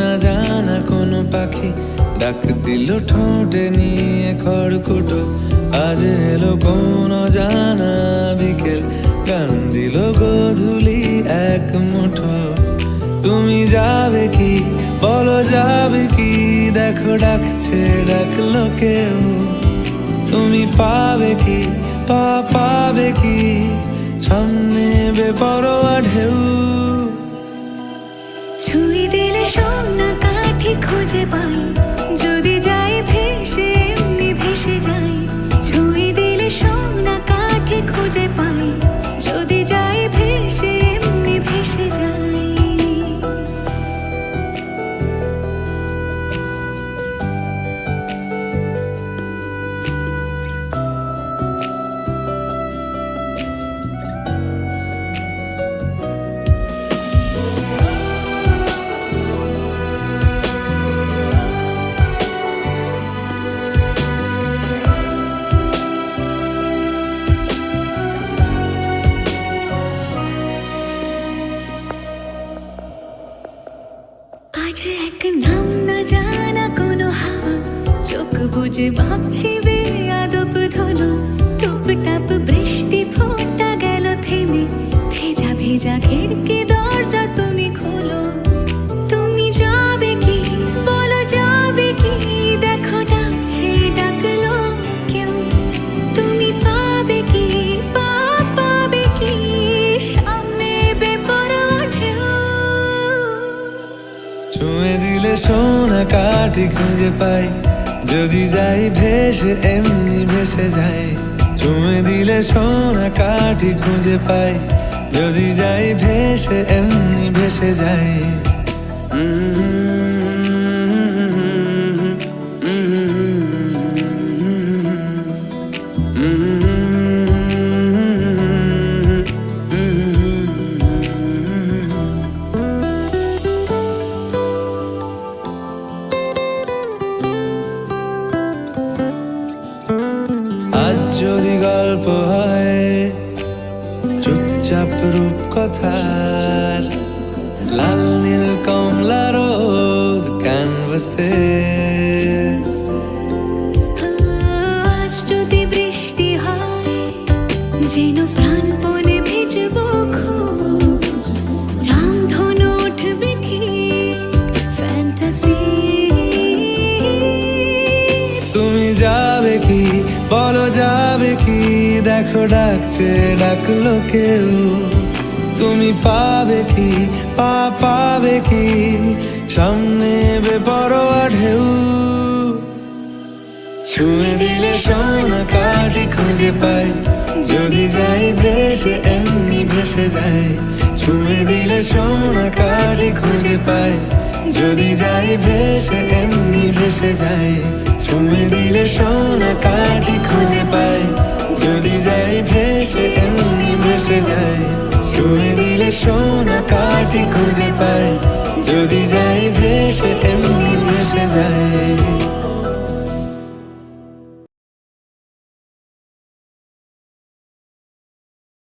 না জানা কোনো পাখি ডাক দিল ঠোঁটে নিয়ে খড়কুটো। আজ এলো কোন জানা বিকেল, গান দিল গোধূলি এক মুঠো। তুমি যাবে কি বলো, যাবে কি? দেখো ডাকছে, ডাকলো কেউ। তুমি পাবে কি পাবে কি? সামনে বেপরোয়া ঢেউ। ছুঁয়ে দিলে সোনা কাঠি খুঁজে পাই, যদি যাই ভেসে এমনি ভেসে যাই। ছুঁয়ে দিলে সোনা কাঠি খুঁজে পাই, যদি যাই ভেসে এমনি ভেসে যাই। আজ এক নাম না জানা কোনো হাওয়া, চোখ বুঝে ভাবছি বেয়াদব ধলো। টুপটাপ বৃষ্টি ফোঁটা গেল থেমে, ভেজা ভেজা খিড়কি দরজা তুমি খোলো। তুমি যাবে কি বলো, যাবে কি? দেখো ডাকছে, ডাকলো কেউ। তুমি পাবে কি পাবে কি? সামনে বেপরোয়া ঢেউ। ছুঁয়ে দিলে সোনা কাঠি খুঁজে পাই, যদি যাই ভেসে এমনি ভেসে যাই। ছুঁয়ে দিলে সোনা কাঠি খুঁজে পাই, যদি যাই ভেসে এমনি ভেসে যাই। আজ যদি গল্প হয় চুপচাপ রূপকথার, লাল নীল কমলা রোদ ক্যানভাসে। আজ যদি বৃষ্টি হয়, যেন প্রাণপণে ভিজবো খোঁজ। রামধনু উঠবে ঠিক ফ্যান্টাসি। তুমি যাবে কি বলো, যাবে কি? দেখো ডাকছে, ডাকলো কেউ। তুমি পাবে কি পাবে কি? সামনে বেপরোয়া ঢেউ। ছুঁয়ে দিলে সোনা কাঠি খুঁজে পাই, যদি যাই ভেসে এমনি ভেসে যাই। ছুঁয়ে দিলে সোনা কাঠি খুঁজে পাই, যদি যাই ভেসে এমনি ভেসে যাই। ছুঁয়ে দিলে সোনা কাঠি খুঁজে পাই, যদি যাই ভেসে এমনি ভেসে যাই। ছুঁয়ে দিলে সোনা কাঠি খুঁজে পাই, যদি যাই ভেসে এমনি ভেসে যাই।